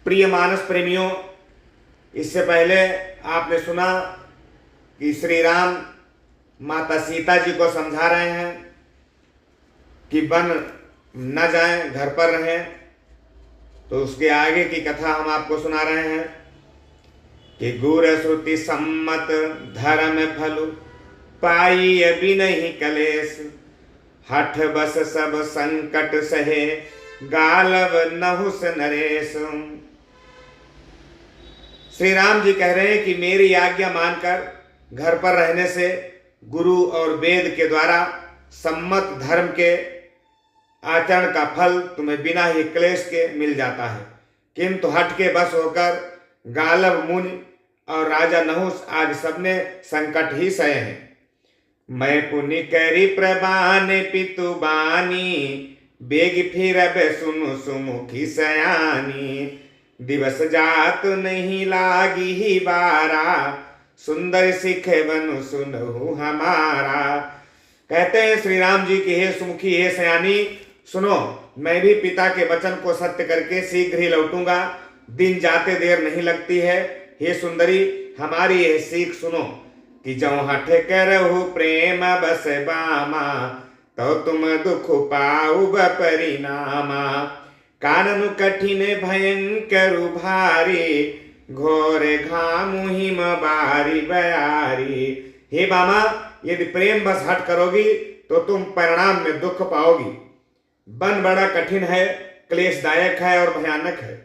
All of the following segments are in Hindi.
प्रिय मानस प्रेमियों, इससे पहले आपने सुना कि श्री राम माता सीता जी को समझा रहे हैं कि वन न जाएं, घर पर रहें। तो उसके आगे की कथा हम आपको सुना रहे हैं कि गुर श्रुति सम्मत धर्म फलु पाई अभी नहीं कलेश, हठ बस सब संकट सहे गालव नहुस नरेश। श्री राम जी कह रहे हैं कि मेरी आज्ञा मानकर घर पर रहने से गुरु और वेद के द्वारा सम्मत धर्म के आचरण का फल तुम्हें बिना ही क्लेश के मिल जाता है, किंतु हट के बस होकर गालव मुनि और राजा नहुस आज सबने संकट ही सहे हैं। मैं पुनि करी प्रबान पितु बानी, बेग फिर अब सुनु सुमुखी सयानी, दिवस जात नहीं लागी ही बारा, सुंदर सिखे बनु सुनहु हमारा। कहते हैं श्री राम जी की हे सुमुखी हे सयानी, सुनो, मैं भी पिता के वचन को सत्य करके शीघ्र ही लौटूंगा, दिन जाते देर नहीं लगती है। हे सुंदरी, हमारी यह सीख सुनो कि जो हठ करहु प्रेम बस बामा, तो तुम दुख पाऊ परिणामा। कानन कठिन भयंकर भारी, घोर घामु हिम बारी बयारी। हे बामा, यदि प्रेम बस हट करोगी तो तुम परिणाम में दुख पाओगी। वन बड़ा कठिन है, क्लेशदायक है और भयानक है।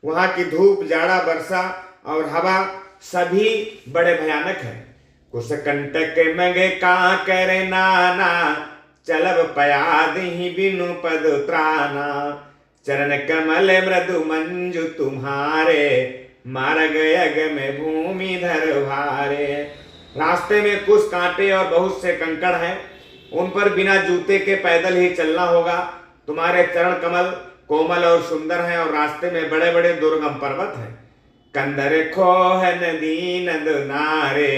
वहां की धूप, जाड़ा, वर्षा और हवा सभी बड़े भयानक हैं। कुछ कंटक मगे का करे नाना, चलब पयाद ही बिनु पद त्राना। चरण कमल मृदु मंजु तुम्हारे, मार्ग यग में भूमि धर भारे। रास्ते में कुछ कांटे और बहुत से कंकड़ हैं, उन पर बिना जूते के पैदल ही चलना होगा। तुम्हारे चरण कमल कोमल और सुंदर हैं और रास्ते में बड़े बड़े दुर्गम पर्वत हैं। कंदर खोह नदी नद नारे,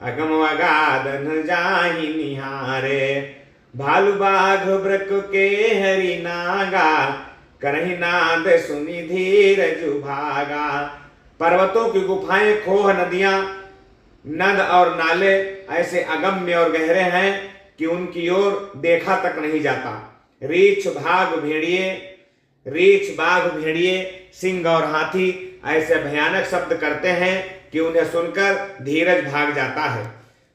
अगम अगाधन जाहि निहारे। भालू बाघ ब्रक के हरि नागा, करहि नाद सुनि धीरजु भागा। पर्वतों की गुफाएं, खोह, नदियां, नद और नाले ऐसे अगम्य और गहरे हैं कि उनकी ओर देखा तक नहीं जाता। रीछ बाघ भेड़िए, सिंह और हाथी ऐसे भयानक शब्द करते हैं कि उन्हें सुनकर धीरज भाग जाता है।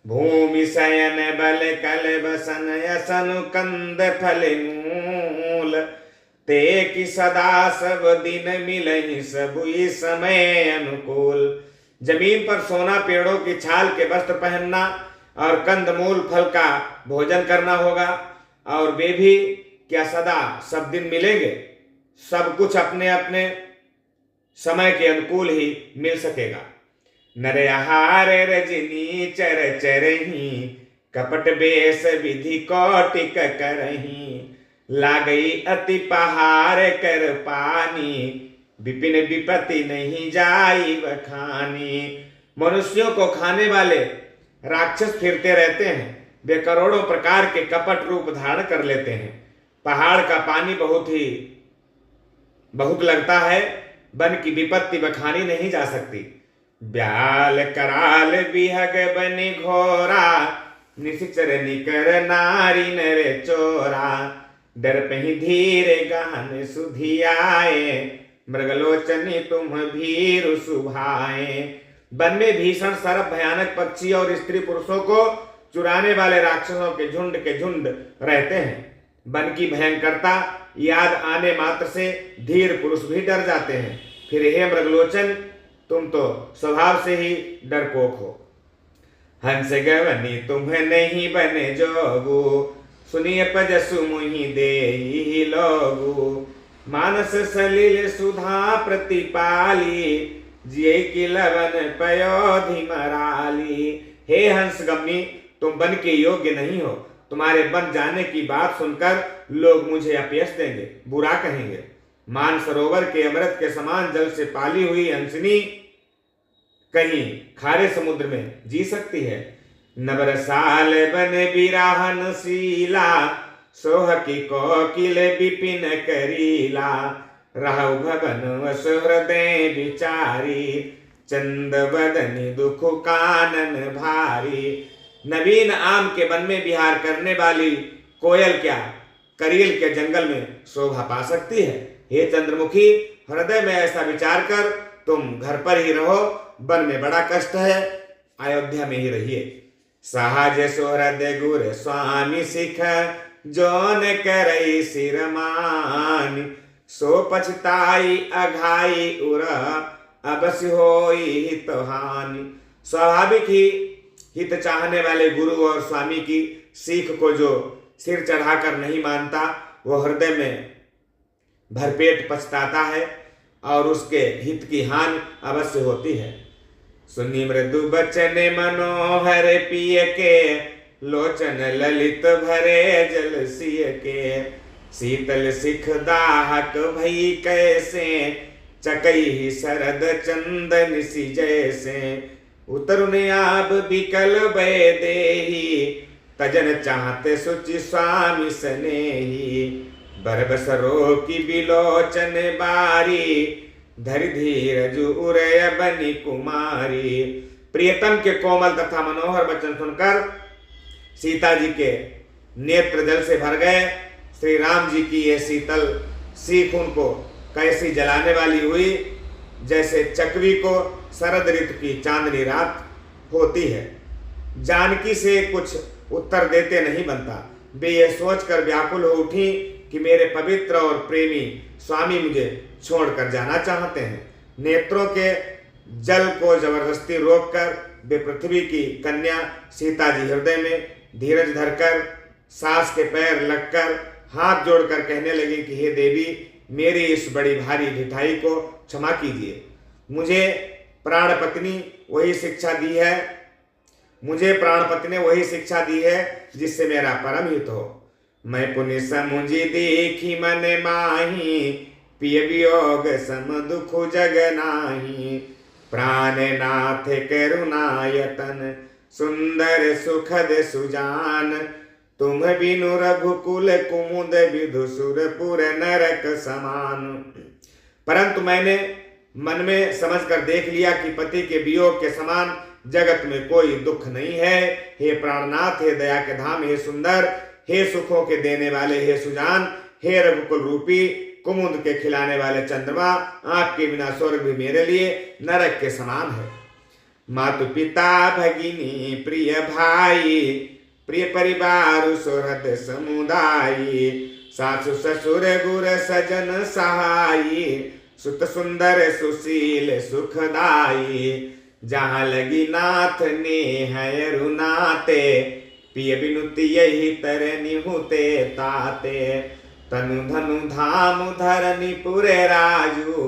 भूमि शयन बल कल बसन यसन कंद फल मूल, ते कि सदा सब दिन मिलहि सबुई समय अनुकूल। जमीन पर सोना, पेड़ों की छाल के वस्त्र पहनना और कंदमूल फल का भोजन करना होगा, और वे भी क्या सदा सब दिन मिलेंगे? सब कुछ अपने अपने समय के अनुकूल ही मिल सकेगा। नरहार रजनी चर चरही, कपट बेस विधि कौटिक करही। लागई अति पहाड़ कर पानी, विपिन विपत्ति नहीं जाई बखानी। मनुष्यों को खाने वाले राक्षस फिरते रहते हैं, वे करोड़ों प्रकार के कपट रूप धारण कर लेते हैं। पहाड़ का पानी बहुत लगता है, वन की विपत्ति बखानी नहीं जा सकती। ब्याल कराल बिहग बनि घोरा, निशिचर निकर नारी नर चोरा। डर पही धीरे गान सुधी आए, मृगलोचनी तुम भीरु सुभाए। वन में भीषण सर्प, भयानक पक्षी और स्त्री पुरुषों को चुराने वाले राक्षसों के झुंड रहते हैं। वन की भयंकरता याद आने मात्र से धीर पुरुष भी डर जाते हैं। फिर हे मृगलोचन, तुम तो स्वभाव से ही डरपोक हो। हंस गवनी तुम्हें नहीं बने जोगु, सुनिए पजसु मुहि देहि लोगु। मानस सलिल सुधा प्रतिपाली, जिये की लवन पयोधि मराली। हे हंस गमनी, तुम वन के योग्य नहीं हो। तुम्हारे बन जाने की बात सुनकर लोग मुझे अपयश देंगे, बुरा कहेंगे। मान सरोवर के अमृत के समान जल से पाली हुई हंसनी कहीं खारे समुद्र में जी सकती है। नवरसाल बन बिराहन शीला, सोह की कोकिल विपिन करीला। रहु भवन सुहृदय विचारी, चंद बदनी दुख कानन भारी। नवीन आम के वन में विहार करने वाली कोयल क्या करील के जंगल में शोभा पा सकती है। हे चंद्रमुखी, हृदय में ऐसा विचार कर तुम घर पर ही रहो, वन में बड़ा कष्ट है, अयोध्या में ही रहिए। सहज सुहृद गुर स्वामी सिख, जौन करई सिर मान, सो पछताई अघाई उर, अवश्य होई हित हानि। स्वाभाविक ही हित चाहने वाले गुरु और स्वामी की सीख को जो सिर चढ़ाकर नहीं मानता, वो हृदय में भरपेट पछताता है और उसके हित की हानि अवश्य होती है। सुनी मृदु बचन मनोहर पिय के, लोचन ललित भरे जल सिय के। शीतल सिख दाहक भई कैसे, चकई शरद चंदन सी जैसे। उतरुने आब बिकल भय देही, तजन चाहते सुचि स्वामी स्नेही। बरबस रोकी बिलोचन बारी, धरि धीरज उरय बनी कुमारी। प्रियतम के कोमल तथा मनोहर वचन सुनकर सीता जी के नेत्र जल से भर गए। श्री राम जी की ये शीतल सीख उनको कैसी जलाने वाली हुई, जैसे चकवी को शरद ऋतु की चांदनी रात होती है। जानकी से कुछ उत्तर देते नहीं बनता। वे ये सोचकर व्याकुल हो उठी कि मेरे पवित्र और प्रेमी स्वामी मुझे छोड़कर जाना चाहते हैं। नेत्रों के जल को जबरदस्ती रोककर वे पृथ्वी की कन्या सीता जी हृदय में धीरज धरकर सास के पैर लगकर हाथ जोड़कर कहने लगे कि हे देवी, मेरी इस बड़ी भारी ढिठाई को क्षमा कीजिए। मुझे प्राणपत्नी वही शिक्षा दी है, मुझे प्राणपति ने वही शिक्षा दी है जिससे मेरा परम हित हो। मैं पुण्य समुझी देखी मन माही, पिय वियोग सम दुख जग नाही। प्राण नाथ करुणायतन, सुंदर सुखद सुजान। तुम बिनु रघुकुल कुमुद विधु सुरपुर नरक समान। परंतु मैंने मन में समझकर देख लिया कि पति के वियोग के समान जगत में कोई दुख नहीं है। हे प्राणनाथ, हे दया के धाम, हे सुंदर, हे सुखों के देने वाले, हे सुजान, हे रघुकुल रूपी कुमुद के खिलाने वाले चंद्रमा, आपके बिना स्वर्ग भी मेरे लिए नरक के समान है। मातु पिता भगिनी प्रिय भाई, प्रिय परिवार सुहृद समुदायी। सासु ससुर गुर सजन सहाई, सुत सुंदर सुशील सुखदाई। जहाँ लगी नाथ ने है रुनाते, पिय बिनुति यही तरनी हुते ताते। तनु धनु धाम धरनी पुरे राजू,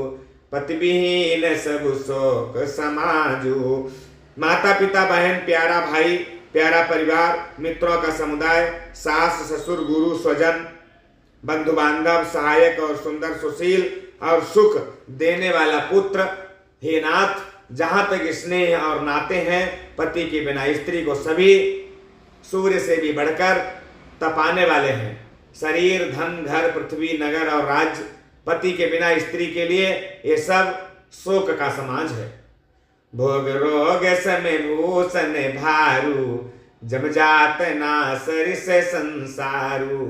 पति विहीन सब शोक समाजू। माता पिता बहन प्यारा भाई प्यारा परिवार मित्रों का समुदाय, सास ससुर गुरु स्वजन बंधु बांधव सहायक और सुंदर सुशील और सुख देने वाला पुत्र। हे नाथ, जहां तक स्नेह और नाते हैं, पति के बिना स्त्री को सभी सूर्य से भी बढ़कर तपाने वाले हैं। शरीर धन घर पृथ्वी नगर और राज्य, पति के बिना स्त्री के लिए ये सब शोक का समाज है। भोग रोग समय भूषण भारू, जब जात ना सरिस संसारू।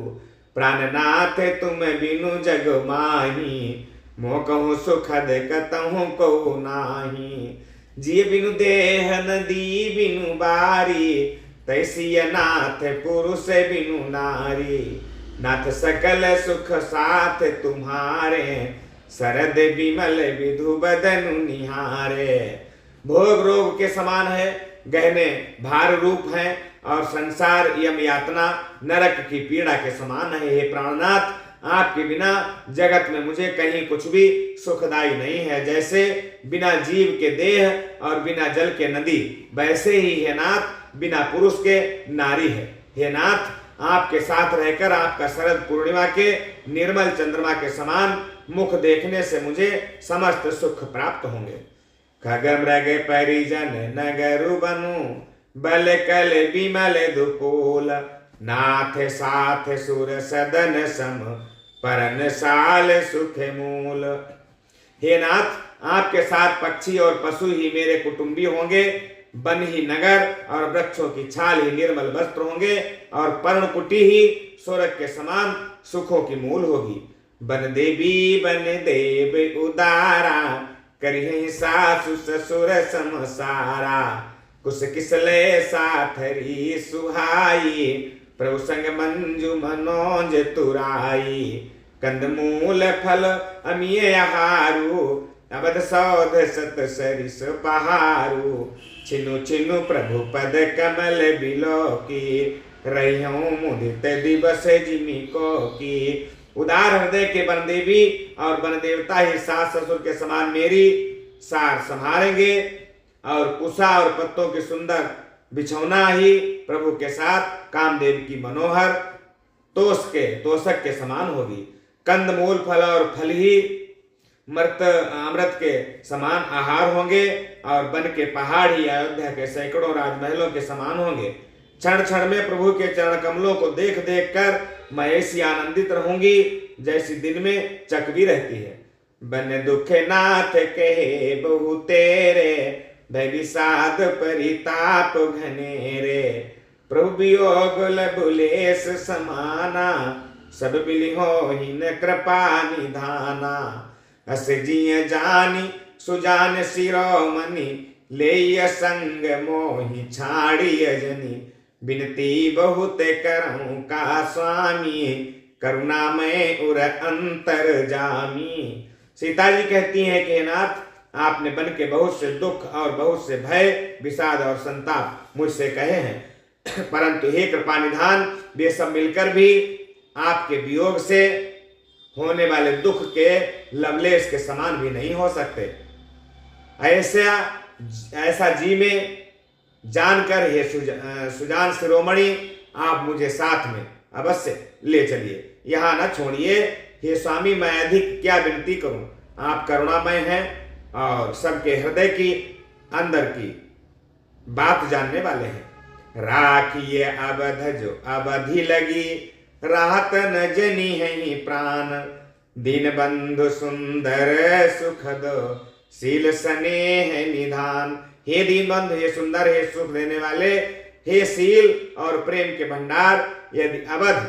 प्राणनाथ तुम बिनु जग माही, मोह कहूँ सुखद कतहु को नाही। जिय बिनु देह नदी बिनु बारी, तैसिय नाथ पुरुष बिनु नारी। नाथ सकल सुख साथ तुम्हारे, शरद विमल विधु बदनु निहारे। भोग रोग के समान है, गहने भार रूप हैं और संसार यम यातना नरक की पीड़ा के समान है। हे प्राणनाथ, आपके बिना जगत में मुझे कहीं कुछ भी सुखदाई नहीं है। जैसे बिना जीव के देह और बिना जल के नदी, वैसे ही हे नाथ बिना पुरुष के नारी है। हे नाथ, आपके साथ रहकर आपका शरद पूर्णिमा के निर्मल चंद्रमा के समान मुख देखने से मुझे समस्त सुख प्राप्त होंगे। खग मृग परिजन नगरु बनु, बल कल विमल दुकूल। नाथ साथ सुर सदन सम, परन साल सुख मूल। हे नाथ, आपके साथ पक्षी और पशु ही मेरे कुटुंबी होंगे, वन ही नगर और वृक्षों की छाल ही निर्मल वस्त्र होंगे, और पर्णकुटी ही स्वर्ग के समान सुखों की मूल होगी। बन देवी बन देव उदारा, करिहे सासु ससुर समसारा, कुश किसले साथरी सुहाई, प्रभु संग मंजू मनोज तुराई। कंदमूल फल अमिय आहारू, अवध सौध सत सरिस पहारू, छिनु छिनु प्रभु पद कमल बिलो की, रहियों मुदित दिवस जिमी को की। उदार हृदय के वन देवी और वन देवता ही सास ससुर के समान मेरी सार संभालेंगे, और कुशा और पत्तों की सुंदर बिछौना ही प्रभु के साथ कामदेव की मनोहर तोषक के समान होगी। कंद मूल फल और फल ही अमृत के समान आहार होंगे, और वन के पहाड़ ही अयोध्या के सैकड़ों राजमहलों के समान होंगे। क्षण क्षण में प्रभु के चरण कमलों को देख देख कर मैं ऐसी आनंदित रहूंगी जैसी दिन में चकवी रहती है। बन दुख नाथ कहे बहु तेरे, भय विषाद परिताप घनेरे, प्रभु वियोग लबुलेस समाना, सब बिलिहो हिन कृपा निधाना। अस जिय जानी सुजान शिरोमणि, ले संग मोहि छाड़ी अजनी, बिनती बहुत करऊं का स्वामी, करुणामय उर अंतर जामी। सीता जी कहती हैं कि नाथ, आपने बन के बहुत से दुख और बहुत से भय विषाद और संताप मुझसे कहे हैं, परंतु हे कृपा निधान, वे सब मिलकर भी आपके वियोग से होने वाले दुख के लवलेश के समान भी नहीं हो सकते। ऐसा जी में जानकर हे सुजान शिरोमणि, आप मुझे साथ में अवश्य ले चलिए, यहाँ न छोड़िए। हे स्वामी, मैं अधिक क्या विनती करूं, आप करुणामय हैं और सबके हृदय की अंदर की बात जानने वाले हैं। राखिए अवध जो अवधि लगी, राहत न जनी है प्राण, दीन बंधु सुंदर सुखद, शील स्नेह निधान। हे दीन बंधु, हे सुंदर, हे सुख देने वाले, हे शील और प्रेम के भंडार, यदि अवध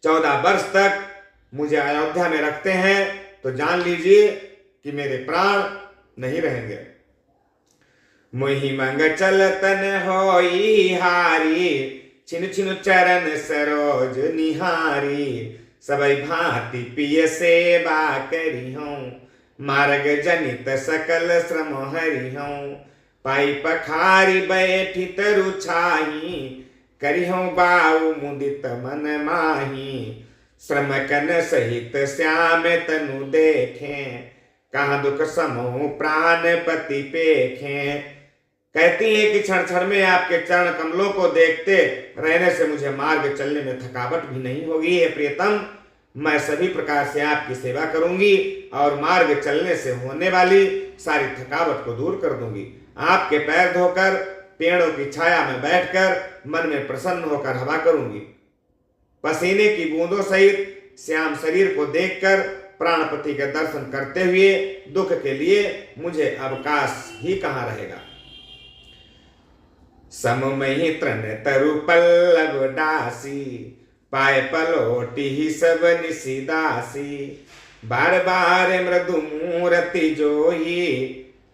14 वर्ष तक मुझे अयोध्या में रखते हैं तो जान लीजिए कि मेरे प्राण नहीं रहेंगे। मोहि मंग चल तन होई हारी, छिन छिन चरण सरोज निहारी, सबई भांति पिय सेवा करी हूँ, मार्ग जनित सकल श्रम हरि हूँ, पाई पखारी बैठी तरु छाही, करी हूँ बाऊ मुदित मन माही, श्रम कन सहित श्याम तनु देखें, कहाँ दुख समूह प्राण पति पेखें। कहती है कि क्षण क्षण में आपके चरण कमलों को देखते रहने से मुझे मार्ग चलने में थकावट भी नहीं होगी। हे प्रियतम, मैं सभी प्रकार से आपकी सेवा करूंगी और मार्ग चलने से होने वाली सारी थकावट को दूर कर दूंगी। आपके पैर धोकर पेड़ों की छाया में बैठकर मन में प्रसन्न होकर हवा करूंगी। पसीने की बूंदों सहित श्याम शरीर को देखकर प्राणपति के दर्शन करते हुए दुख के लिए मुझे अवकाश ही कहाँ रहेगा। सममहि तृण तरु पल्लव डासी, पाए पलोटी ही सब निशिदासी, बार बार मृदु मूर्ति जोही,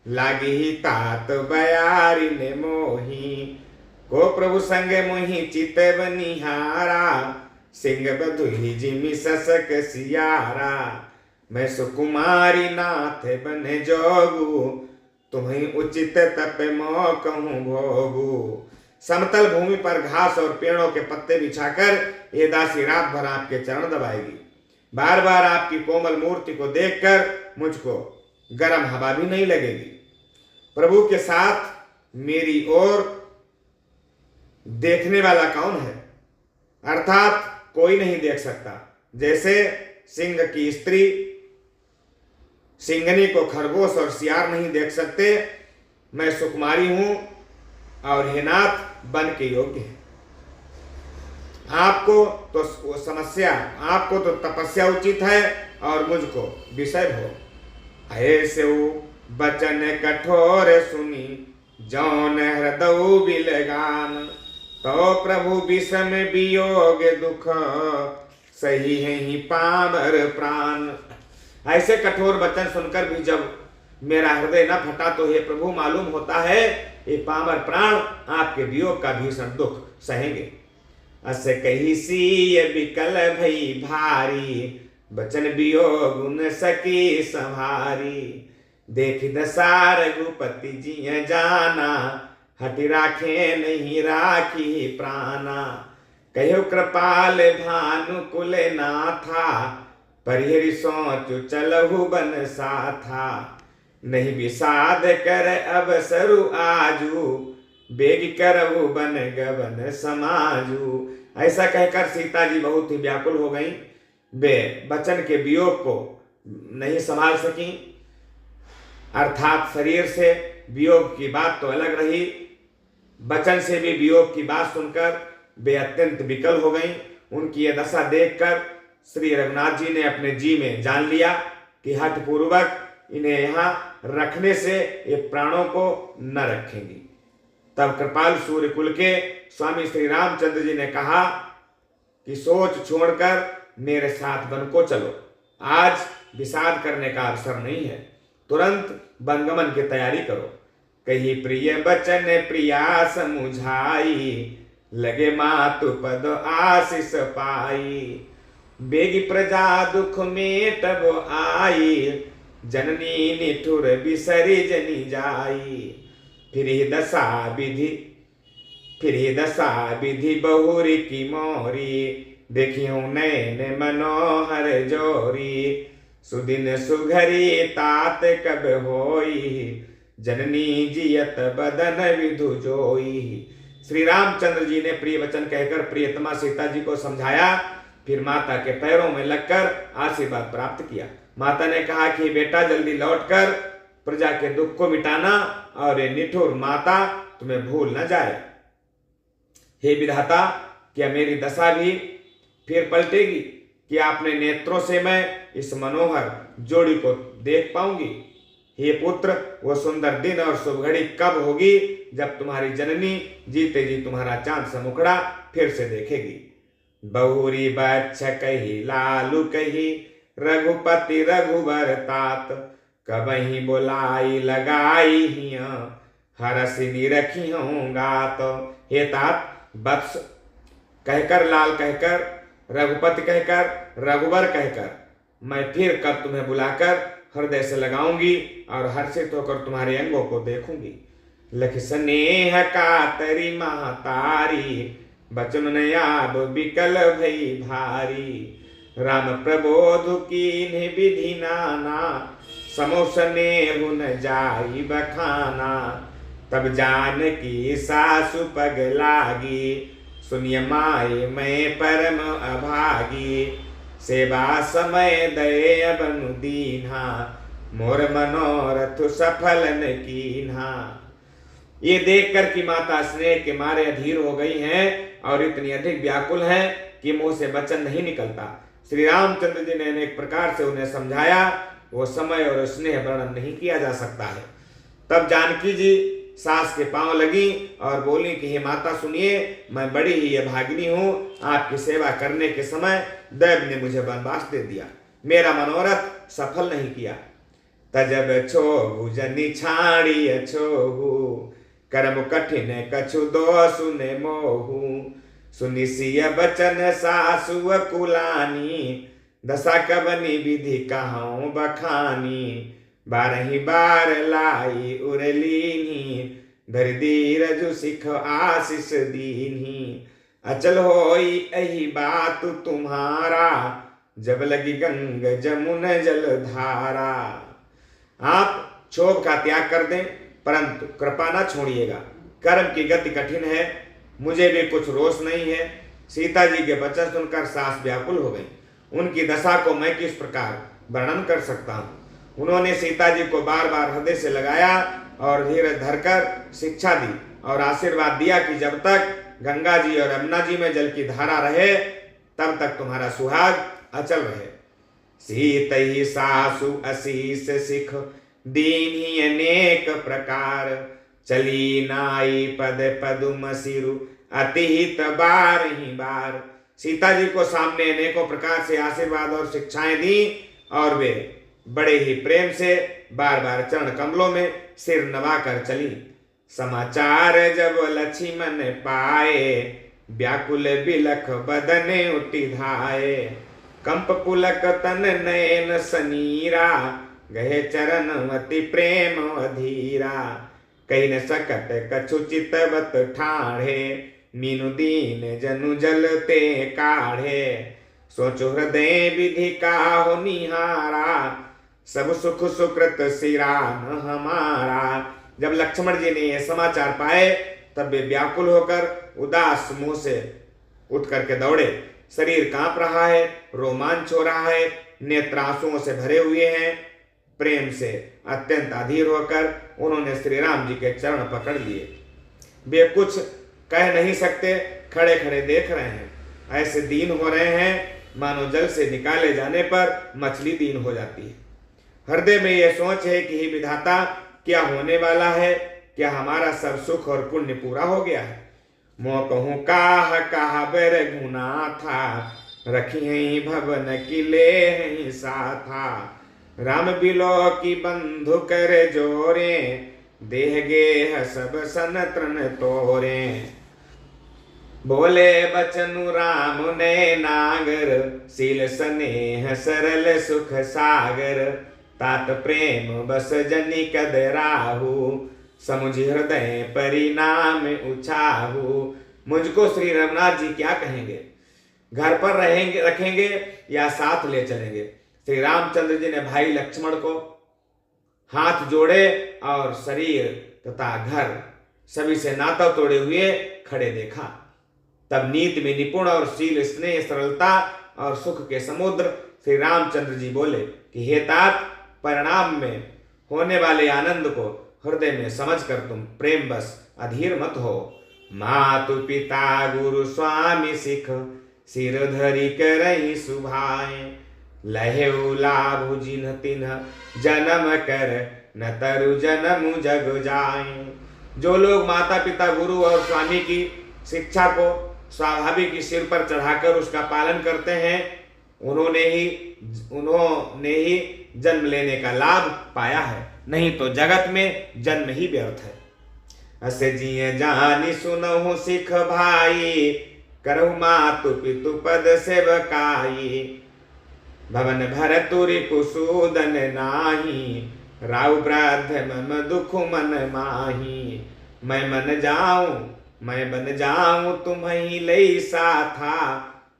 लागी ही तात बयारी ने मोही, को प्रभु संग मोहि चित बनिहारा, सिंह बधु ही जिमि ससक सियारा, मैं सुकुमारी नाथ बने जोगू, तुम्हें उचित तप मो कहूँ भोगू। समतल भूमि पर घास और पेड़ों के पत्ते बिछाकर ये दासी रात भर आपके चरण दबाएगी। बार बार आपकी कोमल मूर्ति को देखकर मुझको गर्म हवा भी नहीं लगेगी। प्रभु के साथ मेरी ओर देखने वाला कौन है? अर्थात कोई नहीं देख सकता। जैसे सिंह की स्त्री सिंघनी को खरगोश और सियार नहीं देख सकते, मैं सुकुमारी हूं और हे नाथ बन के योग्य है। आपको तो वो समस्या, आपको तो तपस्या उचित है और मुझको विषय भोग। ऐसे बचन कठोर सुनी जौन हृदय बिलगान, तो प्रभु विषम वियोग दुख सही है ही पामर प्राण। ऐसे कठोर वचन सुनकर भी जब मेरा हृदय न फटा तो हे प्रभु मालूम होता है ये पामर प्राण आपके वियोग का भीषण दुख सहेंगे। अस कही सी विकल भई भारी, बचन वियोग गुण सकी संहारी। देख दशा रघुपति जी जाना, हट राखे नहीं राखी प्राणा। कहो कृपाल भानु कुल नाथा, परिहरि सोचु चलहु बन साथा। नहीं विषाद कर अवसरु आजू, बेग करहु बन गवन समाजू। ऐसा कहकर सीता जी बहुत ही व्याकुल हो गईं। वे बचन के वियोग को नहीं संभाल सकी, अर्थात शरीर से वियोग की बात तो अलग रही, बचन से भी वियोग की बात सुनकर वे अत्यंत विकल हो गईं। उनकी यह दशा देखकर श्री रघुनाथ जी ने अपने जी में जान लिया कि हठ पूर्वक इन्हें यहाँ रखने से ये प्राणों को न रखेंगी। तब कृपाल सूर्य कुल के स्वामी श्री रामचंद्र जी ने कहा कि सोच छोड़कर मेरे साथ वन को चलो, आज विषाद करने का अवसर नहीं है, तुरंत वनगमन की तैयारी करो। कही प्रिय बचन प्रिया समुझाई, लगे मातु पद आशीष पाई। बेगी प्रजा दुख में तब आई, जननी निठुर बिसरी जनी जाई। फिर दशा विधि बहुरी की मोरी, देखियो नैन मनोहर जोरी। सुदिन सुघरी तात कब होई, जननी जियत बदन विधु जोई। श्री रामचंद्र जी ने प्रिय वचन कहकर प्रियतमा सीता जी को समझाया, फिर माता के पैरों में लगकर आशीर्वाद प्राप्त किया। माता ने कहा कि बेटा जल्दी लौटकर प्रजा के दुख को मिटाना और ये निठुर माता तुम्हें भूल न जाए। हे विधाता, क्या मेरी दशा भी फिर पलटेगी कि आपने नेत्रों से मैं इस मनोहर जोड़ी को देख पाऊंगी? हे पुत्र, वो सुंदर दिन और शुभ घड़ी कब होगी जब तुम्हारी जननी जीते जी तुम्हारा चांद सा मुखड़ा फिर से देखेगी। बहुरी बच्छ कही लालू कही, रघुपति रघुबर तात। कबही बोलाई लगाई हिया, हरसिनी रखी होंगा। तो हे तात, वत्स कहकर, लाल कहकर, रघुपति कहकर, रघुबर कहकर मैं फिर कब तुम्हें बुलाकर हृदय से लगाऊंगी और हर्षित होकर तुम्हारे अंगों को देखूंगी। लख स्नेह कातरी महतारी, बचन नयाब विकल भई भारी। राम प्रबोध कीन्ह विधि नाना, समोसने हुन जाई बखाना। तब जानकी सासु पग लागी, सुनिय माए मैं परम अभागी। सेवा समय दये अबनु दीन्हा, मोर मनोरथ सफल न कीन्हा। ये देखकर कि माता स्नेह के मारे अधीर हो गई हैं और इतनी अधिक व्याकुल हैं कि मुंह से वचन नहीं निकलता, श्री रामचंद्र जी ने अनेक प्रकार से उन्हें समझाया। वो समय और स्नेह वर्णन नहीं किया जा सकता है। तब जानकी जी सास के पांव लगी और बोली कि हे माता सुनिए, मैं बड़ी ही अभागिनी हूँ, आपकी सेवा करने के समय दैव ने मुझे वनवास दे दिया, मेरा मनोरथ सफल नहीं किया। तजब छोहु जनि छाड़ी छोहु, कर्म कठिन कछु दो सुने मोहु। सुनि सिय बचन सासु कुलानी, दशा कबनी विधि कहाऊं बखानी। बारही बार लाई उरलीनी, धर धीरजु सिख आशीष दीनी। अचल होई यही बात तुम्हारा, जब लगी गंग जमुन जल धारा। आप क्षोभ का त्याग कर दें, परंतु कृपा न छोड़िएगा। कर्म की गति कठिन है, मुझे भी कुछ रोष नहीं है। सीता जी के वचन सुनकर सास व्याकुल हो गई। उनकी दशा को मैं किस प्रकार वर्णन कर सकता हूँ। उन्होंने सीता जी को बार बार हृदय से लगाया और धीरज धरकर शिक्षा दी और आशीर्वाद दिया कि जब तक गंगा जी और यमुना जी में जल की धारा रहे तब तक तुम्हारा सुहाग अचल रहे। सीत ही सासु असीस सिख दीनी अनेक प्रकार, चली नाई पद पदुम सिरु अतिहित बार ही बार। सीता जी को सामने अनेकों प्रकार से आशीर्वाद और शिक्षाएं दी और वे बड़े ही प्रेम से बार बार चरण कमलों में सिर नवाकर चली। समाचार जब लक्ष्मण पाए, व्याकुल बिलख बदन उठी धाये। कंप पुलक तन नयन सनीरा, गहे चरण अति प्रेम अधीरा। कही न सकत कछु चितवत ठाढ़े, मीनु दीन जनु जलते काढ़े। सोचो हृदय विधि का हो निहारा, सब सुख सुकृत सिरान हमारा। जब लक्ष्मण जी ने यह समाचार पाए तब वे व्याकुल होकर उदास मुंह से उठ करके दौड़े। शरीर कांप रहा है, रोमांच हो रहा है, नेत्र आंसुओं से भरे हुए हैं। प्रेम से अत्यंत अधीर होकर उन्होंने श्री राम जी के चरण पकड़ लिए। वे कुछ कह नहीं सकते, खड़े खड़े देख रहे हैं। ऐसे दीन हो रहे हैं मानो जल से निकाले जाने पर मछली दीन हो जाती है। हृदय में यह सोच है कि हे विधाता, क्या होने वाला है? क्या हमारा सब सुख और पुण्य पूरा हो गया है? मोह कहूँ काह बर गुना था, रखी है भवन किले है साथा। राम बिलो की बंधु कर जोरे, देह गेह सब सन तृण तोरे। बोले बचनु राम ने नागर, सील स्नेह सरल सुख सागर। तात प्रेम बस जनि कद राहु, समुझ हृदय परिणाम उछाहु। मुझको श्री रघुनाथ जी क्या कहेंगे? घर पर रहेंगे रखेंगे या साथ ले चलेंगे? श्री रामचंद्र जी ने भाई लक्ष्मण को हाथ जोड़े और शरीर तथा घर सभी से नाता तोड़े हुए खड़े देखा। तब नीति में निपुण और शील स्नेह सरलता और सुख के समुद्र श्री रामचंद्र जी बोले कि हे तात, परिणाम में होने वाले आनंद को हृदय में समझकर तुम प्रेम बस अधीर मत हो। मातु पिता गुरु स्वामी सिख, सिर धरि करहि सुभाए। लहेउ लाभु जिन्ह तिन्ह जन्म कर, न तरु जन्म जग जाए। जो लोग माता पिता गुरु और स्वामी की शिक्षा को स्वाभाविक सिर पर चढ़ाकर उसका पालन करते हैं, उन्होंने ही जन्म लेने का लाभ पाया है, नहीं तो जगत में जन्म ही व्यर्थ है। अस जिय जानी सुनहु सिख भाई, करहु मातु पितु पद सेवकाई। भवन भरतु रिपुसूदन नाही, राउ वृद्ध मम दुख मन माही। मैं बन जाऊं तुम्हि लई साथा,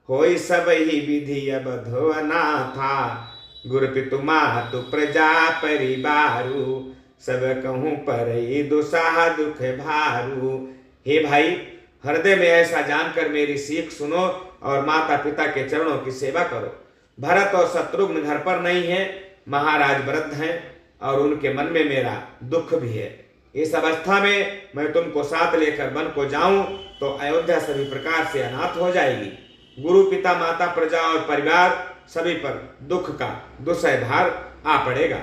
होई सब ही विधि अब धोना था। गुरु पितु मातु प्रजा परिवारु, सब कहूँ पर दुसाह दुख भारू। हे भाई, हृदय में ऐसा जानकर मेरी सीख सुनो और माता पिता के चरणों की सेवा करो। भरत और शत्रुघ्न घर पर नहीं है, महाराज वृद्ध हैं और उनके मन में मेरा दुख भी है। इस अवस्था में मैं तुमको साथ लेकर वन को जाऊं तो अयोध्या सभी प्रकार से अनाथ हो जाएगी। गुरु पिता माता प्रजा और परिवार सभी पर दुख का दुसह भार आ पड़ेगा।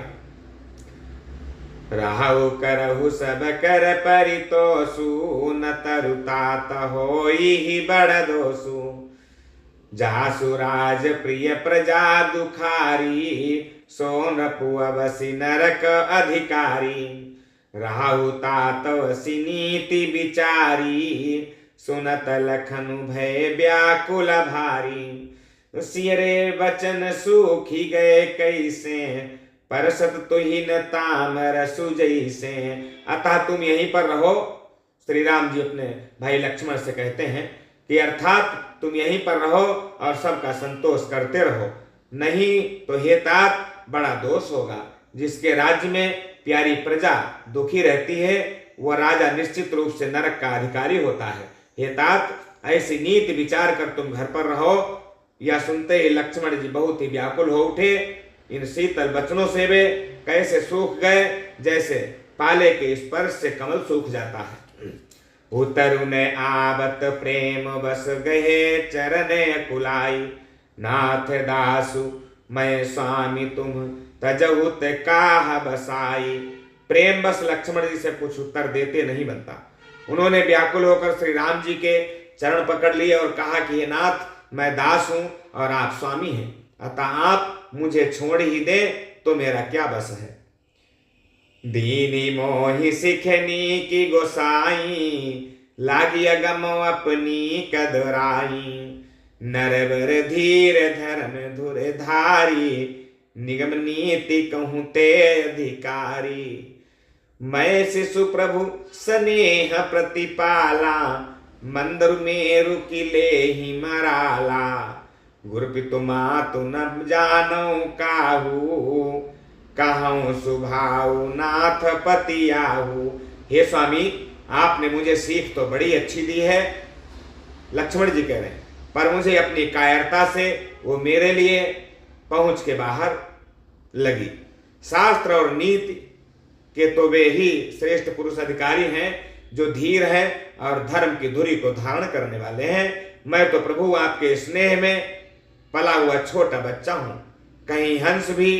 राहु करहु सब कर परितोषु, न तरु तात होई ही बड़ दोषु। जासु राज प्रिय प्रजा दुखारी, सो नपु अवसि नरक अधिकारी। राहु तात वसि नीति विचारी, सुनत लखनु भय व्याकुल भारी। सियरे वचन सूखी गए कैसे, परसत तुहिन तामर सुजैसे। अतः तुम यहीं पर रहो। श्री राम जी अपने भाई लक्ष्मण से कहते हैं कि अर्थात तुम यहीं पर रहो और सबका संतोष करते रहो, नहीं तो हे तात बड़ा दोष होगा। जिसके राज्य में प्यारी प्रजा दुखी रहती है वह राजा निश्चित रूप से नरक का अधिकारी होता है। हे तात, ऐसी नीति विचार कर तुम घर पर रहो। यह सुनते ही लक्ष्मण जी बहुत ही व्याकुल हो उठे। इन शीतल वचनों से वे कैसे सूख गए, जैसे पाले के स्पर्श से कमल सूख जाता है। उतरुन आवत प्रेम बस गहे चरण कुलाई। नाथ दासु मैं स्वामी तुम तजहुत काह बसाई। प्रेम बस लक्ष्मण जी से कुछ उत्तर देते नहीं बनता। उन्होंने व्याकुल होकर श्री राम जी के चरण पकड़ लिए और कहा कि हे नाथ, मैं दास हूं और आप स्वामी हैं, अतः आप मुझे छोड़ ही दे तो मेरा क्या बस है। दीनी मोहि सिखनी की गोसाई, लागी अगम अपनी कदराई। नरवर धीर धर्म धुर धारी, निगम नीति कहूँ ते अधिकारी। मैं शिशु प्रभु स्नेह प्रतिपाला, मंदरु मेरु किले ही मराला। गुरु पितु मातु न जानऊ काहू, कहूँ सुभाऊ नाथ पति आहू। हे स्वामी, आपने मुझे सीख तो बड़ी अच्छी दी है, लक्ष्मण जी कह रहे हैं, पर मुझे अपनी कायरता से वो मेरे लिए पहुंच के बाहर लगी। शास्त्र और नीति के तो वे ही श्रेष्ठ पुरुष अधिकारी हैं जो धीर हैं और धर्म की धुरी को धारण करने वाले हैं। मैं तो प्रभु आपके स्नेह में पला हुआ छोटा बच्चा हूं। कहीं हंस भी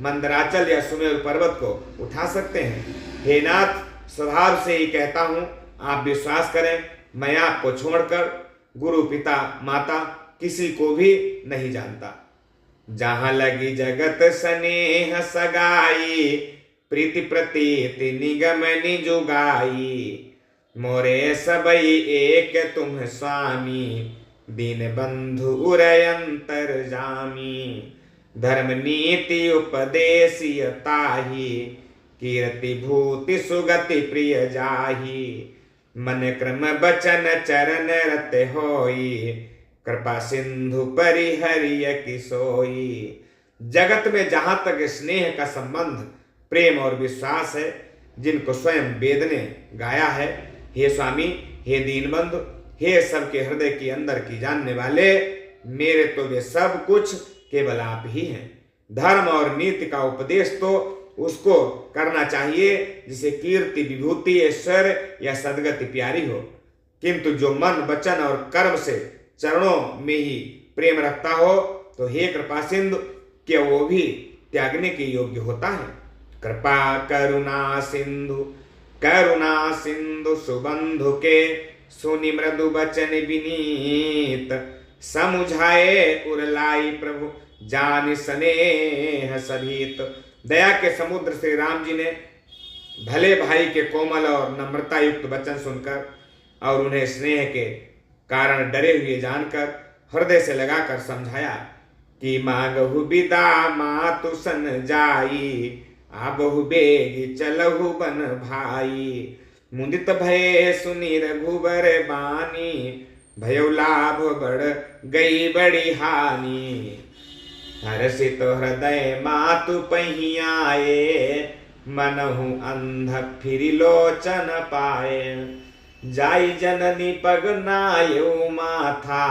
मंदराचल या सुमेरु पर्वत को उठा सकते हैं। हे नाथ, स्वभाव से ही कहता हूं, आप विश्वास करें, मैं आपको छोड़कर गुरु पिता माता किसी को भी नहीं जानता। जहां लगी जगत स्नेह सगाई, प्रीति प्रतीति निगम निजुगाई। मोरे सबई एक तुम स्वामी, दीन बंधु उरयंतर जामी। धर्म नीति उपदेशिय ताही, कीर्ति भूति सुगति प्रिय जाही। मन क्रम बचन चरण रत होई, कृपा सिंधु परिहरिय की सोई। जगत में जहां तक स्नेह का संबंध, प्रेम और विश्वास है, जिनको स्वयं वेद ने गाया है, हे स्वामी, हे दीनबंधु, हे सबके हृदय के अंदर की जानने वाले, मेरे तो वे सब कुछ केवल आप ही हैं। धर्म और नीति का उपदेश तो उसको करना चाहिए जिसे कीर्ति विभूति ऐश्वर्य या सदगति प्यारी हो, किंतु जो मन वचन और कर्म से चरणों में ही प्रेम रखता हो, तो हे कृपा सिंधु, क्या वो भी त्यागने के योग्य होता है। कृपा करुणा सिंधु सुबंधु के, सुनि मृदु बचन विनीत। समुझाए उरलाई प्रभु जान स्नेह सभीत। दया के समुद्र श्री राम जी ने भले भाई के कोमल और नम्रता युक्त वचन सुनकर और उन्हें स्नेह के कारण डरे हुए जानकर हृदय से लगाकर समझाया कि मांगहु विदा मातु सन जाई, आबहु बेग चलहु बन भाई। मुदित भय सुनि रघुबर बानी, भयो लाभ बढ़ गई बड़ी हानि। हर्षित हृदय मातु पहियाए, मनहु अंध फिर लोचन पाए। जाई जननी पग नायो माथा,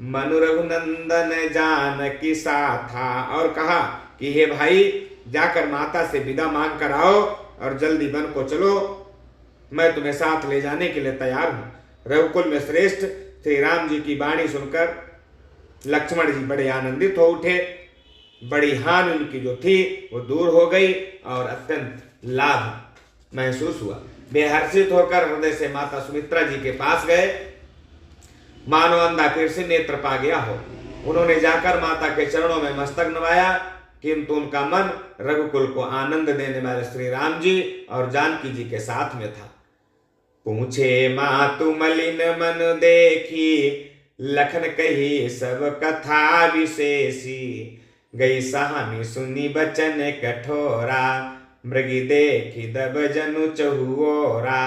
मनु रघुनंदन जानकी साथा। और कहा कि हे भाई, जाकर माता से विदा मांग कर आओ और जल्दी वन को चलो, मैं तुम्हें साथ ले जाने के लिए तैयार हूं। रघुकुल में श्रेष्ठ श्री राम जी की वाणी सुनकर लक्ष्मण जी बड़े आनंदित हो उठे। बड़ी हानि उनकी जो थी वो दूर हो गई और अत्यंत लाभ महसूस हुआ। वे हर्षित होकर हृदय से माता सुमित्रा जी के पास गए, मानो अंधा फिर से नेत्र पा गया हो। उन्होंने जाकर माता के चरणों में मस्तक नवाया, किंतु उनका मन रघुकुल को आनंद देने वाले श्री राम जी और जानकी जी के साथ में था। पूछे मातु मलिन मन देखी, लखन कही सब कथा विशेषी। गई सहानी सुनी बचन कठोरा, मृगी देखी दब जनु चहुओरा।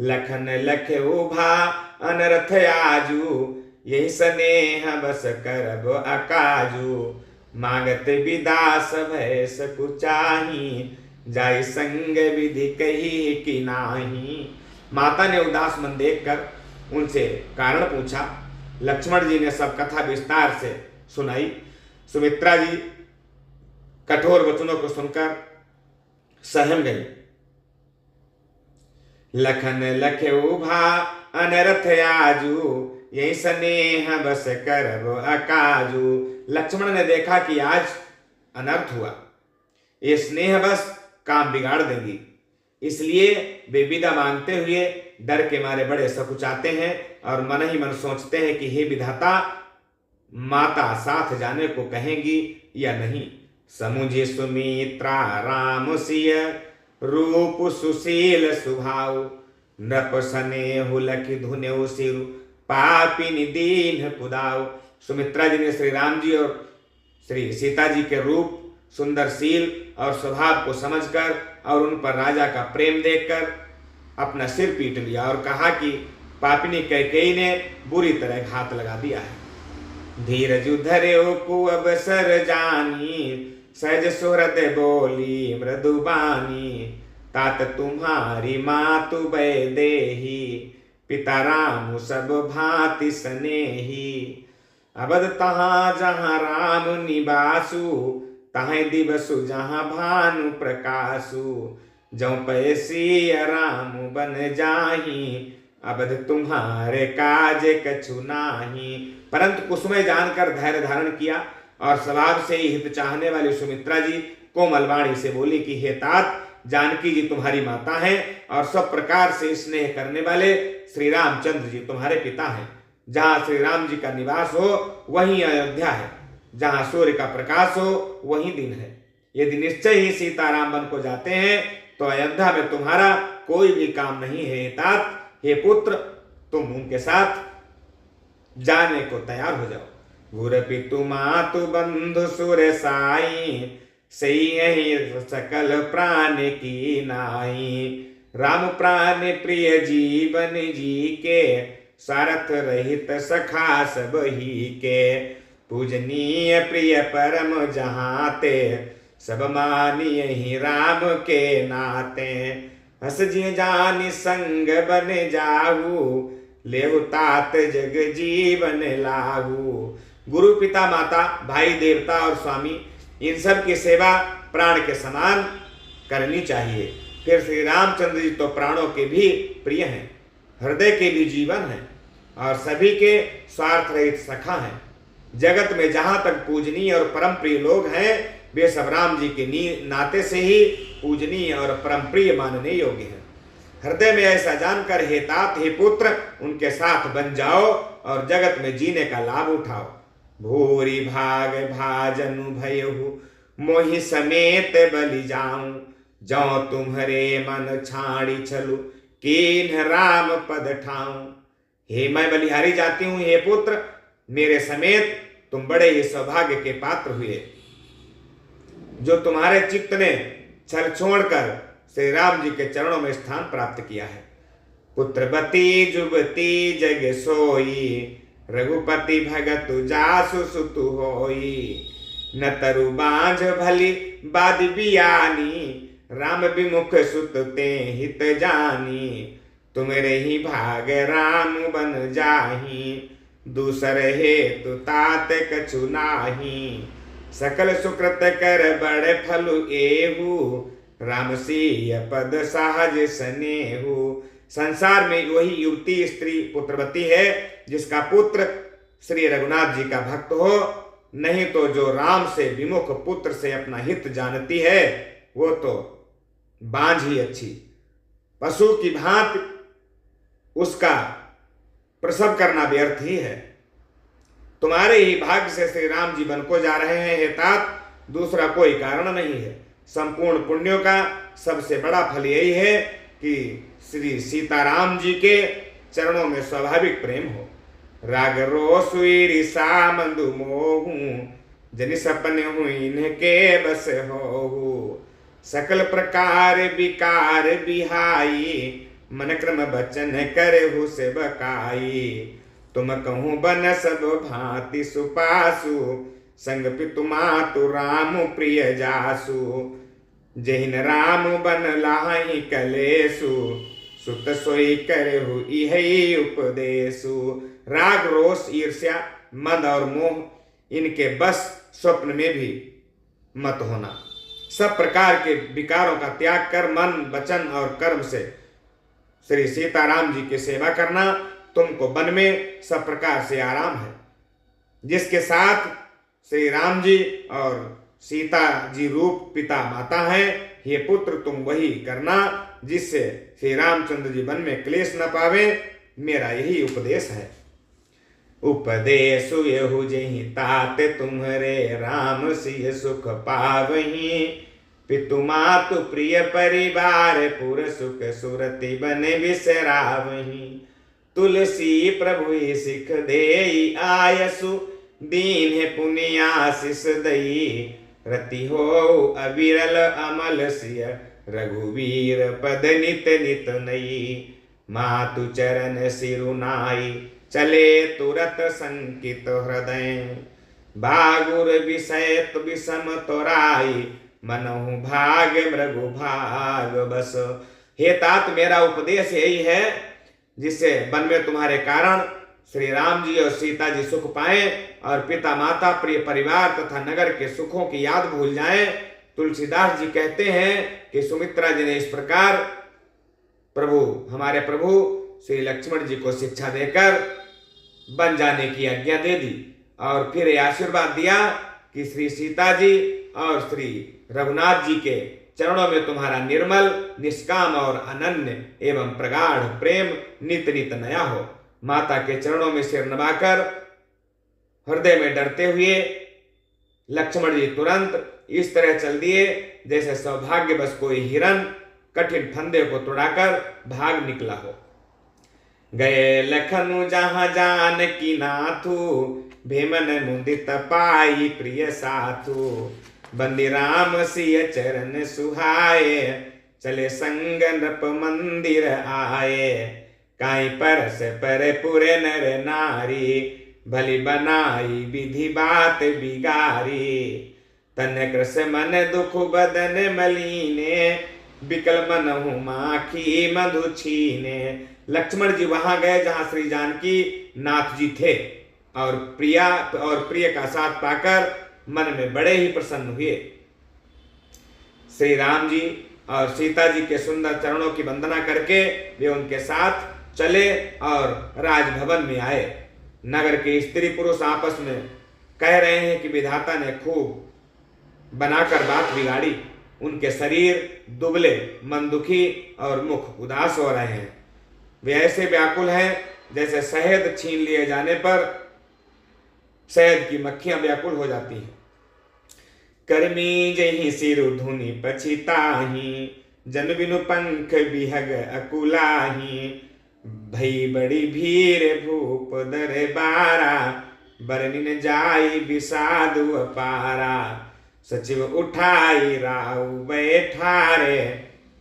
लखन लखे उभा अनरथ आजू, यही स्नेह बस करब अकाजू। मांगत विदास भय सकुचाही, जाय संग विधि कही कि नाही। माता ने उदास मन देखकर उनसे कारण पूछा। लक्ष्मण जी ने सब कथा विस्तार से सुनाई। सुमित्रा जी कठोर वचनों को सुनकर सहम गई, लखन लखे उभा अनरथ आजू, यही स्नेह बस करब अकाजू। लक्ष्मण ने देखा कि आज अनर्थ हुआ, ये स्नेह बस काम बिगाड़ देंगी, इसलिए वे विदा मांगते हुए डर के मारे बड़े सकुचाते हैं और मन ही मन सोचते हैं कि हे विधाता, माता साथ जाने को कहेंगी या नहीं। समुझे सुमित्रा राम सिय, रूप सुशील सुभाव, नृप स्नेहु लखि धुनेउ सिरु, पापिनि दीन कुदाव। सुमित्रा जी ने श्री राम जी और श्री सीता जी के रूप, सुंदरशील और स्वभाव को समझकर और उन पर राजा का प्रेम देखकर अपना सिर पीट लिया और कहा कि पापिनी कैकेयी ने बुरी तरह घात लगा दिया है। धीरज धर्यो को अवसर जानी, सहज सुहृद बोली मृदुबानी, तात तुम्हारी मातु वैदेही, पिता राम सब भांति स्नेही। अबद तहाँ जहाँ राम निवासु, तहाँ दिवसु जहाँ भानु प्रकाशु, जौ पैसी राम बन जाही, अबद तुम्हारे काज कछु नाही। परंतु कुसुमे जानकर धैर्य धारण किया और स्वभाव से ही हित चाहने वाली सुमित्रा जी कोमल वाणी से बोली कि हे तात, जानकी जी तुम्हारी माता हैं और सब प्रकार से स्नेह करने वाले श्री रामचंद्र जी तुम्हारे पिता हैं। जहाँ श्री राम जी का निवास हो वहीं अयोध्या है, जहाँ सूर्य का प्रकाश हो वहीं दिन है। यदि निश्चय ही सीताराम वन को जाते हैं तो अयोध्या में तुम्हारा कोई भी काम नहीं है। तात, हे पुत्र, तुम उनके साथ जाने को तैयार हो जाओ। गुर पितु मातु बंधु सुर साई, सही यही सकल प्राण की नाई। राम प्राण प्रिय जीवन जी के, सारथ रहित सखा सब ही के। पूजनीय प्रिय परम जहाते, सब मानिय ही राम के नाते। हस जिय जानि संग बन जाहू, लेहु तात जग जीवन लाहू। गुरु, पिता, माता, भाई, देवता और स्वामी, इन सब की सेवा प्राण के समान करनी चाहिए। फिर श्री रामचंद्र जी तो प्राणों के भी प्रिय हैं, हृदय के भी जीवन हैं और सभी के स्वार्थ रहित सखा हैं। जगत में जहां तक पूजनीय और परम प्रिय लोग हैं, वे सब राम जी के नाते से ही पूजनीय और परम प्रिय मानने योग्य हैं। हृदय में ऐसा जानकर हे तात, हे पुत्र, उनके साथ बन जाओ और जगत में जीने का लाभ उठाओ। भूरी भाग भाजनु भयहु, मोहि समेत बलि जाऊं। जौ तुम्हारे मन छाड़ी छलु, कीन्ह राम पद ठाऊं। हे मैं बलिहारी जाती हूं, हे पुत्र, मेरे समेत तुम बड़े ही सौभाग्य के पात्र हुए, जो तुम्हारे चित्त ने छल छोड़कर श्री राम जी के चरणों में स्थान प्राप्त किया है। पुत्रवती जुबती जग सोई, रघुपति भगत जासु सुतु होई। न तरु बांझ भली बाद बियानी, राम विमुख सुत ते हित जानी। तुम्हारे ही भाग राम बन जाही, दूसर हेतु तात कछु नाही। सकल सुकृत कर बड़े फलु एहू, राम सिय पद सहज स्नेहु। संसार में वही युवती स्त्री पुत्रवती है जिसका पुत्र श्री रघुनाथ जी का भक्त हो, नहीं तो जो राम से विमुख पुत्र से अपना हित जानती है वो तो बांझ ही अच्छी। पशु की भांति उसका प्रसव करना व्यर्थ ही है। तुम्हारे ही भाग्य से श्री राम जी वन को जा रहे हैं हे तात, दूसरा कोई कारण नहीं है। संपूर्ण पुण्यों का सबसे बड़ा फल यही है कि श्री सीताराम जी के चरणों में स्वाभाविक प्रेम हो। राग रोसुई मंदु मोहू, जनि सपन हुई इनके बस हो। सकल प्रकार विकार बिहाई, मन क्रम बचन करे से बकाई। तुम कहूँ बन सब भांति सुपासु, संग पितु मातु राम प्रिय जासु। जहिन राम बन लाहि कलेसु, सुत सोई करहु इहि उपदेशु। राग रोष ईर्ष्या मद और मोह इनके बस स्वप्न में भी मत होना। सब प्रकार के विकारों का त्याग कर मन वचन और कर्म से श्री सीताराम जी की सेवा करना, तुमको वन में सब प्रकार से आराम है। जिसके साथ श्री राम जी और सीता जी रूप पिता माता हैं, ये पुत्र तुम वही करना जिससे श्री रामचंद्र जी वन में क्लेश न पावे। मेरा यही उपदेश है। उपदेश यहु जहि तात तुम्हारे, राम सिय सुख पावही। पितु मातु प्रिय परिवार, पुर सुख सुरति बन बिसरावही। तुलसी प्रभु सिख देई आयसु, दीन है पुनियाशिष दई। रति हो अविरल अमल सिय, रघुवीर पद नित नित नई। मातु चरण सिरुनाई, चले तुरत संकित हृदय। बागुर विषय विषम तोराई, मनहु भाग मृगु भाग बस। हे तात, मेरा उपदेश यही है जिससे वन में तुम्हारे कारण श्री राम जी और सीता जी सुख पाएं और पिता माता प्रिय परिवार तथा नगर के सुखों की याद भूल जाएं। तुलसीदास जी कहते हैं कि सुमित्रा जी ने इस प्रकार हमारे प्रभु श्री लक्ष्मण जी को शिक्षा देकर बन जाने की आज्ञा दे दी और फिर यह आशीर्वाद दिया कि श्री सीता जी और श्री रघुनाथ जी के चरणों में तुम्हारा निर्मल, निष्काम और अनन्य एवं प्रगाढ़ प्रेम नित नित नया हो। माता के चरणों में सिर नवाकर हृदय में डरते हुए लक्ष्मण जी तुरंत इस तरह चल दिए जैसे सौभाग्यवश कोई हिरन कठिन फंदे को तोड़ाकर भाग निकला हो। गए लखनु जहां जान की नाथू, भेमन मुदित पाई प्रिय साथू। बंदी राम सिय चरण सुहाए, चले संग नृप मंदिर आए। काई परस पर पुरे नर नारी, भली बनाई विधि बात बिगारी। तन कृष मन दुख बदन मलीने, बिकल मनहु माखी मधु छीने। लक्ष्मण जी वहां गए जहां श्री जानकी नाथ जी थे और प्रिय का साथ पाकर मन में बड़े ही प्रसन्न हुए। श्री राम जी और सीता जी के सुंदर चरणों की वंदना करके वे उनके साथ चले और राजभवन में आए। नगर के स्त्री पुरुष आपस में कह रहे हैं कि विधाता ने खूब बनाकर बात बिगाड़ी। उनके शरीर दुबले, मन दुखी और मुख उदास हो रहे हैं। वे ऐसे व्याकुल हैं जैसे शहद छीन लिए जाने पर शहद की मक्खियां व्याकुल हो जाती हैं। कर्मी जही सिरु धुनि पछिताही, जन बिनु पंख बिहग अकुलाही। भई बड़ी भीर भूप दरबारा, बरनिन जाई विषादु अपारा। सचिव उठाई राउ बैठारे,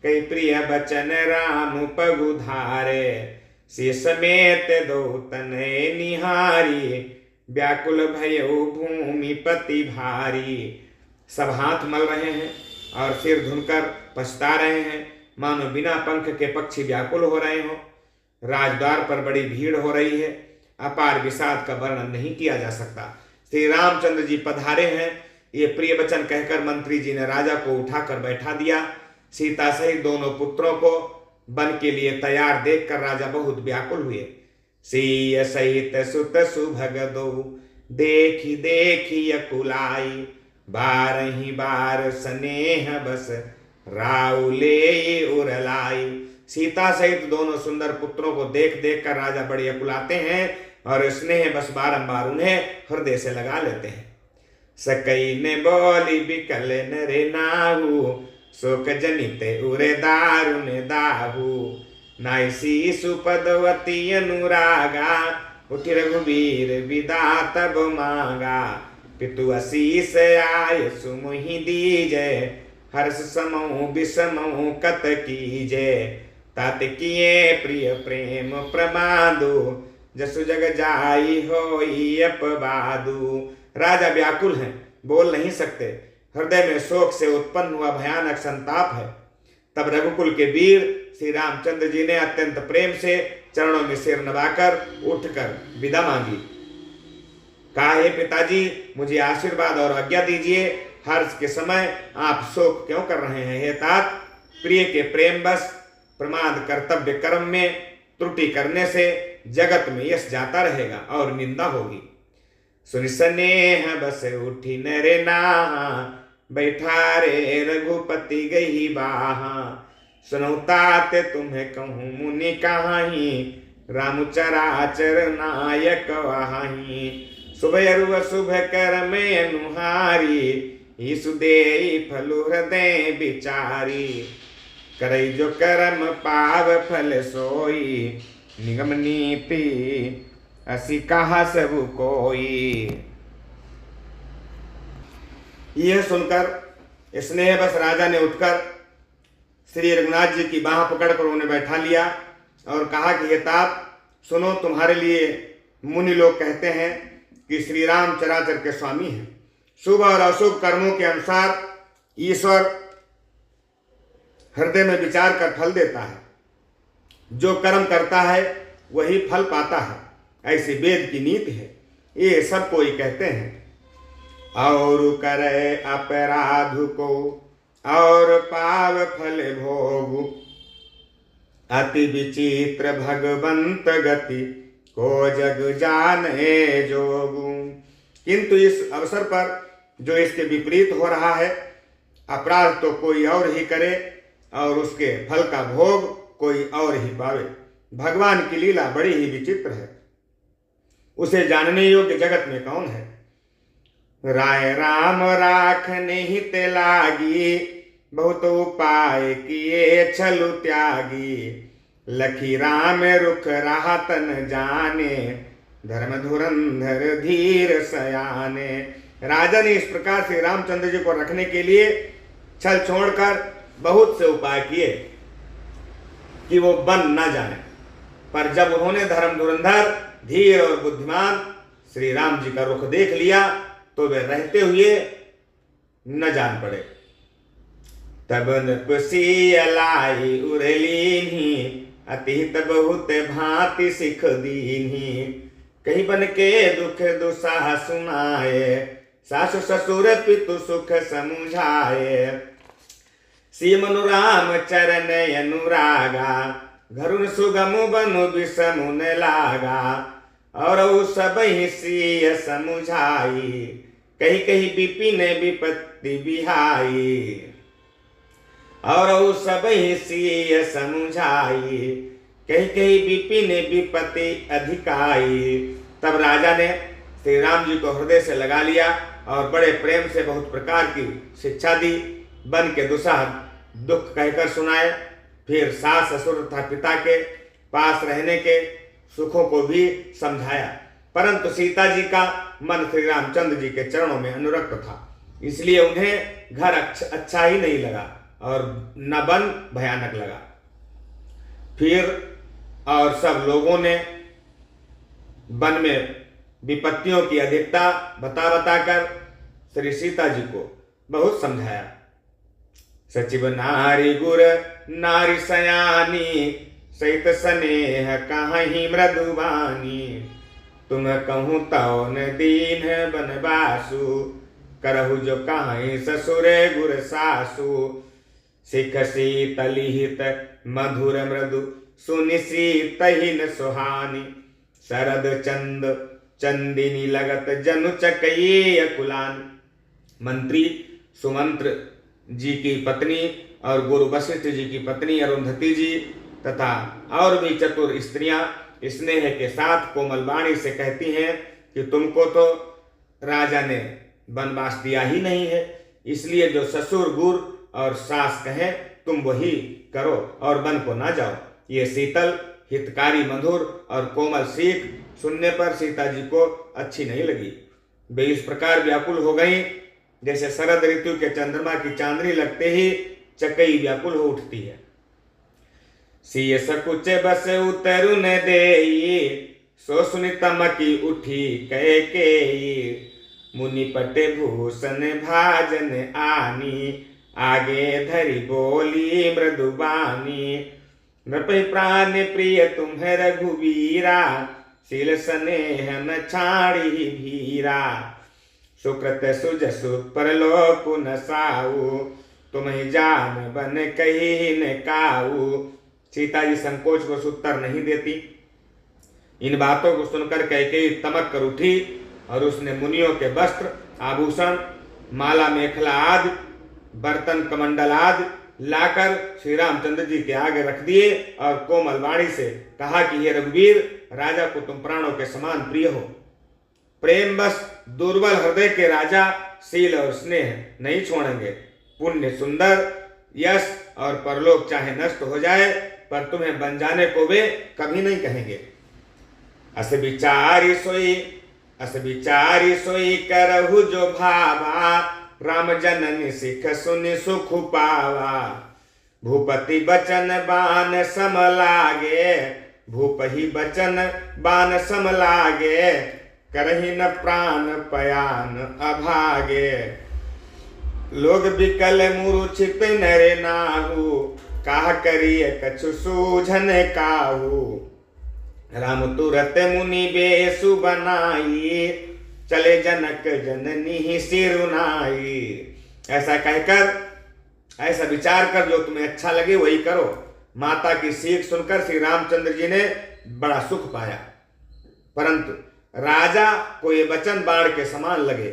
कई प्रिय बचन राम पगुधारे। से समेत दो तनय निहारी, व्याकुल भयो भूमि पति भारी। सब हाथ मल रहे हैं और सिर धुनकर पछता रहे हैं, मानो बिना पंख के पक्षी व्याकुल हो रहे हो। राजद्वार पर बड़ी भीड़ हो रही है, अपार विषाद का वर्णन नहीं किया जा सकता। श्री रामचंद्र जी पधारे हैं, ये प्रिय वचन कहकर मंत्री जी ने राजा को उठाकर बैठा दिया। सीता सहित दोनों पुत्रों को वन के लिए तैयार देखकर राजा बहुत व्याकुल हुए। सीय सहित सुत सुभग दो, देखी देखी अकुलाई। बारही बार स्नेह बस, राउले उरलाई। सीता सहित दोनों सुंदर पुत्रों को देख देख कर राजा बड़े अकुलाते हैं और स्नेह बस बारंबार उन्हें हृदय से लगा लेते हैं। सकई ने बोली बिकल नरे नाहू, शोक जनित उरे दारुण दाहू। नाइसी सुपदवती अनुरागा, उठ रघुवीर विदा तब मांगा। पितु असीस आय सुमुहि दीजे, हर्ष समो विषमो कत कीजे। तात किए प्रिय प्रेम प्रमादु, जसु जग जाई होई अपवादु। राजा व्याकुल हैं, बोल नहीं सकते, हृदय में शोक से उत्पन्न हुआ भयानक संताप है। तब रघुकुल के वीर श्री रामचंद्र जी ने अत्यंत प्रेम से चरणों में सिर नवाकर उठकर विदा मांगी। कहा, हे पिताजी, मुझे आशीर्वाद और आज्ञा दीजिए। हर्ष के समय आप शोक क्यों कर रहे हैं? हे तात, प्रिय के प्रेम बस प्रमाद कर्तव्य कर्म में त्रुटि करने से जगत में यश जाता रहेगा और निंदा होगी। सुन स्नेह बस उठी नरे नाहा, बैठा रे रघुपति गई बाहा। सुनौ तात तुम्हें कहूँ मुनि कहाही, राम चराचर नायक वहाही। शुभ अरु शुभ कर्म अनुहारी, ईसु देई फलु हृदय विचारी। करई जो कर्म पाव फल सोई, निगम नीति असी कहा सब कोई। यह सुनकर स्नेह बस राजा ने उठकर श्री रघुनाथ जी की बाह पकड़कर उन्हें बैठा लिया और कहा कि ये तात सुनो, तुम्हारे लिए मुनि लोग कहते हैं कि श्री राम चराचर के स्वामी हैं। शुभ और अशुभ कर्मों के अनुसार ईश्वर हृदय में विचार कर फल देता है। जो कर्म करता है वही फल पाता है, ऐसी वेद की नीति है। ये सब कोई कहते हैं। और करे अपराध को और पाव फल भोगु, अति विचित्र भगवंत गति को जग जाने जोगु। किंतु इस अवसर पर जो इसके विपरीत हो रहा है, अपराध तो कोई और ही करे और उसके फल का भोग कोई और ही पावे। भगवान की लीला बड़ी ही विचित्र है, उसे जानने योग्य जगत में कौन है। राय राम राख नहीं ते लागी, बहुत उपाय किए छलु त्यागी। लखी राम रुख रहा तन जाने, धर्म धुरंधर धीर सयाने। राजा ने इस प्रकार से रामचंद्र जी को रखने के लिए छल छोड़कर बहुत से उपाय किए कि वो बन न जाए, पर जब उन्होंने धर्म धुरंधर धीर और बुद्धिमान श्री राम जी का रुख देख लिया तो वे रहते हुए न जान पड़े। तब नृपसियलाई उरलीन्ही, अतिहित बहुत भांति सिख दीन्ही। कहीं बन के दुख दुसाह सुनाए, सासु ससुर पितु सुख समुझाए। सीमनु राम चरण अनुरागा, घरुन सुगमु बनु विषमुन लागा। और सब ही सिय समुझाई, कही कही विपिन विपत्ति बिहाई। और सब ही सिय समुझाई, कही कही विपिन विपत्ति अधिकाई। तब राजा ने श्री राम जी को हृदय से लगा लिया और बड़े प्रेम से बहुत प्रकार की शिक्षा दी। बन के दुसाह दुख कहकर सुनाए, फिर सास ससुर तथा पिता के पास रहने के सुखों को भी समझाया। परंतु सीता जी का मन श्री रामचंद्र जी के चरणों में अनुरक्त था, इसलिए उन्हें घर अच्छा ही नहीं लगा और न बन भयानक लगा। फिर और सब लोगों ने वन में विपत्तियों की अधिकता बताकर श्री सीता जी को बहुत समझाया। सचिव नारी गुर नारी सयानी, सहित स्नेह कहीं मृदुवानी। तुम कहूँ तौन दीन बनवासु, करहु जो कहीं ससुर गुर सासु। सिख शीतलिहित मधुर मृदु, सुनि शीतहीन सुहानी। शरद चंद चंदिनी लगत जनु चकई अकुलान। मंत्री सुमंत्र जी की पत्नी और गुरु वशिष्ठ जी की पत्नी अरुंधति जी तथा और भी चतुर स्त्रियां स्नेह के साथ कोमल वाणी से कहती हैं कि तुमको तो राजा ने वनवास दिया ही नहीं है, इसलिए जो ससुर गुरु और सास कहें तुम वही करो और वन को ना जाओ। ये शीतल हितकारी मधुर और कोमल सीख सुनने पर सीता जी को अच्छी नहीं लगी। वे इस प्रकार व्याकुल हो गई जैसे शरद ऋतु के चंद्रमा की चांदनी लगते ही चकई व्याकुल हो उठती है। सिय सकुच बस उतरु न देई, सो सुनि तमकी उठी कैकेयी। मुनि पटे भूषण भाजन आनी, आगे धरि बोली मृदुबानी। नृपहि प्राण प्रिय तुम्हें रघुवीरा, शील स्नेह न छाड़ी भीरा। सुकृत सुजसु परलोक न साऊ, तुम्हें जान बन कही न काऊ। सीता जी संकोच को उत्तर नहीं देती। इन बातों को सुनकर कैकेयी तमक कर उठी और उसने मुनियों के वस्त्र, आभूषण, माला, मेखला आदि, बर्तन, कमंडल आदि लाकर श्री रामचंद्र जी के आगे रख दिए और कोमल वाणी से कहा कि हे रघुवीर, राजा को तुम प्राणों के समान प्रिय हो। प्रेम बस दुर्बल हृदय के राजा शील और स्नेह नहीं छोड़ेंगे। पुण्य, सुंदर, यश और परलोक चाहे नष्ट हो जाए पर तुम्हें बन जाने को वे कभी नहीं कहेंगे। अस विचारी सोई करहु जो भावा, राम जननी सिख सुनि सुख पावा। भूपति बचन बान सम लागे, भूपहि बचन बान सम लागे। करहि न प्राण पयान अभागे। लोग बिकल मूर्छित नरे नाहु, काह करिय कछु सूझन काहू। राम तुरत मुनि बेसु बनाई, चले जनक जननी सिरुनाई। ऐसा कहकर, ऐसा विचार कर जो तुम्हें अच्छा लगे वही करो। माता की सीख सुनकर श्री रामचंद्र जी ने बड़ा सुख पाया, परंतु राजा को ये वचन बाण के समान लगे।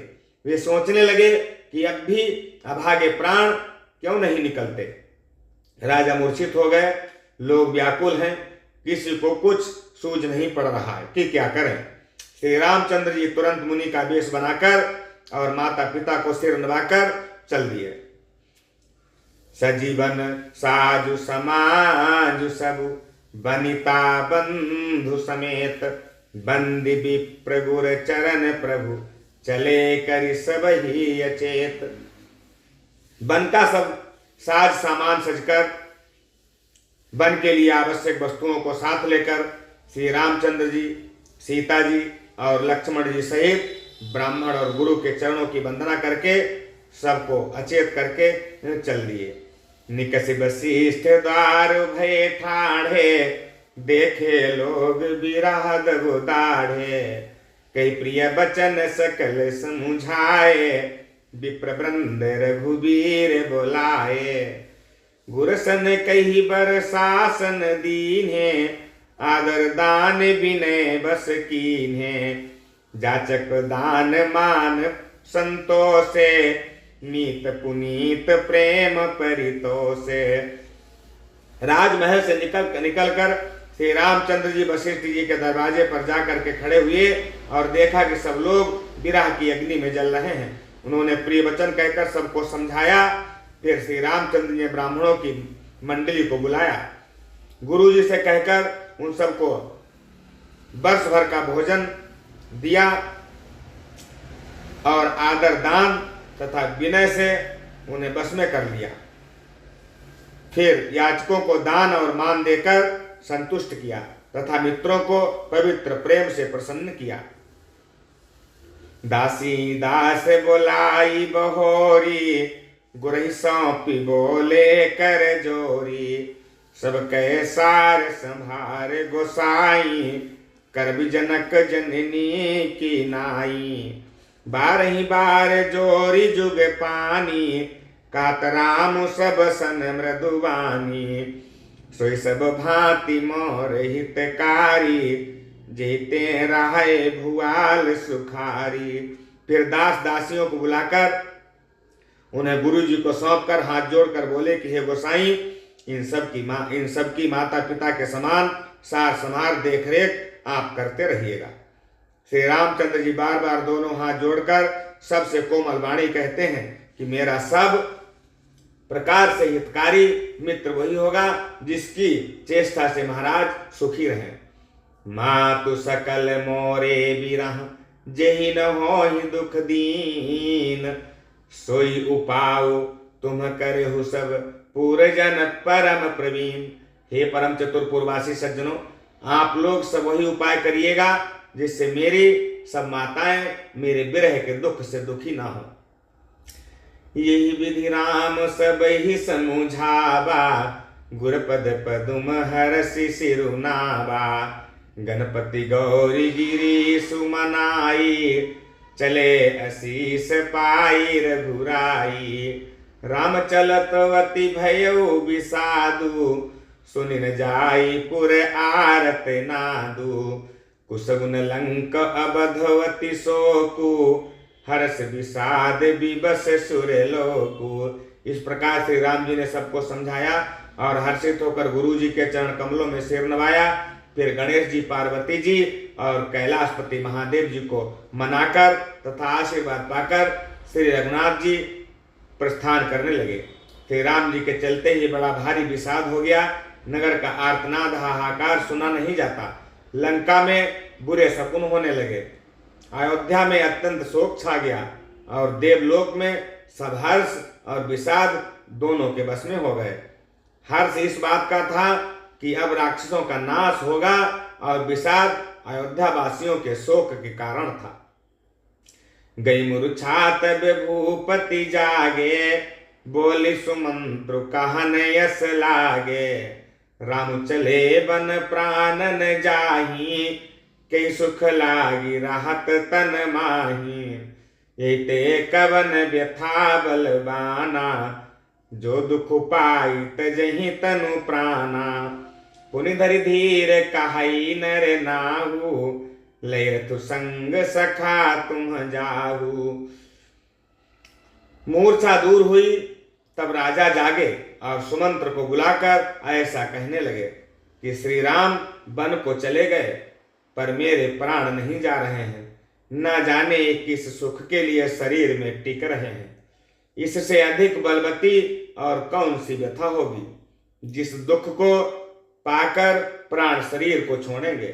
वे सोचने लगे कि अब भी अभागे प्राण क्यों नहीं निकलते। राजा मूर्छित हो गए, लोग व्याकुल हैं, किसी को कुछ सूझ नहीं पड़ रहा है कि क्या करें। श्री रामचंद्र जी तुरंत मुनि का वेश बनाकर और माता पिता को सिर नवाकर चल दिए। सजीवन साजु समाजु सबु, बनिता बंधु समेत। बंदी विप्र गुर चरण प्रभु, चले करि सब ही अचेत। वन का सब साज सामान सजकर, वन के लिए आवश्यक वस्तुओं को साथ लेकर श्री रामचंद्र जी, सीता जी और लक्ष्मण जी सहित ब्राह्मण और गुरु के चरणों की वंदना करके सबको अचेत करके चल दिए। निकस वशिष्ठ द्वार भय ठाढ़े, देखे लोग बिराद दाढ़े। कई प्रिय बचन सकल समुझाए, विप्र वृंद रघुबीर बोलाए। गुरसन कही बर शासन दीन्हे, आदर दान विनय बस कीन्हे। जाचक दान मान संतोषे, नीत पुनीत प्रेम परितोषे। राजमहल से निकल कर श्री रामचंद्र जी वशिष्ठ जी के दरवाजे पर जाकर के खड़े हुए और देखा कि सब लोग विरह की अग्नि में जल रहे हैं। उन्होंने प्रिय वचन कहकर सबको समझाया। फिर श्री रामचंद्र जी ने ब्राह्मणों की मंडली को बुलाया, गुरु जी से कहकर उन सबको वर्ष भर का भोजन दिया और आदर दान तथा विनय से उन्हें बस में कर लिया। फिर याचकों को दान और मान देकर संतुष्ट किया तथा मित्रों को पवित्र प्रेम से प्रसन्न किया। दासी दास बोलाई बहोरी, गुरहि सौंपी बोले कर जोरी। सब कह सार संभार गोसाई, कर भी जनक जननी की नाई। बारही बार जोरी जुग पानी, कात राम सब सन मृदुवानी। सोई सब भांति मोर हितकारी, जेते राहे भुआल सुखारी। फिर दास दासियों को बुलाकर उन्हें गुरु जी को सौंपकर हाथ जोड़कर बोले कि हे गोसाई, इन सब की माता पिता के समान सार संभार देख रेख आप करते रहिएगा। श्री रामचंद्र जी बार बार दोनों हाथ जोड़कर सबसे कोमल वाणी कहते हैं कि मेरा सब प्रकार से हितकारी मित्र वही होगा जिसकी चेष्टा से महाराज सुखी रहे। मातु सकल मोरे बिरह, जेहि न होहि दुख दीन। सोई उपाऊ तुम करहु सब, पूरजन परम प्रवीण। हे परम चतुरपुरवासी सज्जनों, आप लोग सब वही उपाय करिएगा जिससे मेरी सब माताएं मेरे विरह के दुख से दुखी ना हो। यही विधि राम सब ही समुझावा, गुरपद पदुम हरसि सिरुनावा। गणपति गौरी गिरी सुमनाई, चले असीस पाई रघुराई। राम चलत वति भयउ विषादु, सुनिन जाई पुर आरत नादु, कुसगुन लंक अबधवती सोकु, हर्ष विषाद विबस सुर लोकु। इस प्रकार श्री राम जी ने सबको समझाया और हर्षित होकर गुरु जी के चरण कमलों में सिर नवाया। फिर गणेश जी, पार्वती जी और कैलाशपति महादेव जी को मनाकर तथा आशीर्वाद पाकर श्री रघुनाथ जी प्रस्थान करने लगे। श्री राम जी के चलते ही बड़ा भारी विषाद हो गया। नगर का आर्तनाद हाहाकार सुना नहीं जाता। लंका में बुरे शकुन होने लगे। अयोध्या में अत्यंत शोक छा गया और देवलोक में सब हर्ष और विषाद दोनों के बस में हो गए। हर्ष इस बात का था कि अब राक्षसों का नाश होगा और विषाद अयोध्या वासियों के शोक के कारण था। गई मूर्छा तब भूपति जागे, बोली सुमंत्र कहन यस लागे। राम चले बन प्राणन जाही, कई सुख लागी राहत तन माही। एते कवन व्यथा बलवाना, जो दुख पाई तजहि तनु प्राणा। पुनि धरि धीर कहाई नर नाहु, लयरथु संग सखा तुम जाहु। मूर्छा दूर हुई तब राजा जागे और सुमंत्र को बुलाकर ऐसा कहने लगे कि श्री राम वन को चले गए पर मेरे प्राण नहीं जा रहे हैं। न जाने किस सुख के लिए शरीर में टिक रहे हैं। इससे अधिक बलवती और कौन सी व्यथा होगी, जिस दुख को पाकर प्राण शरीर को छोड़ेंगे।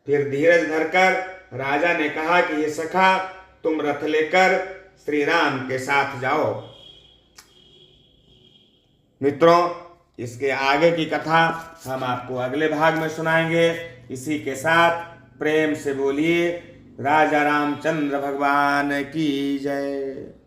फिर धीरज धरकर राजा ने कहा कि हे सखा, तुम रथ लेकर श्री राम के साथ जाओ। मित्रों, इसके आगे की कथा हम आपको अगले भाग में सुनाएंगे। इसी के साथ प्रेम से बोलिए राजा रामचंद्र भगवान की जय।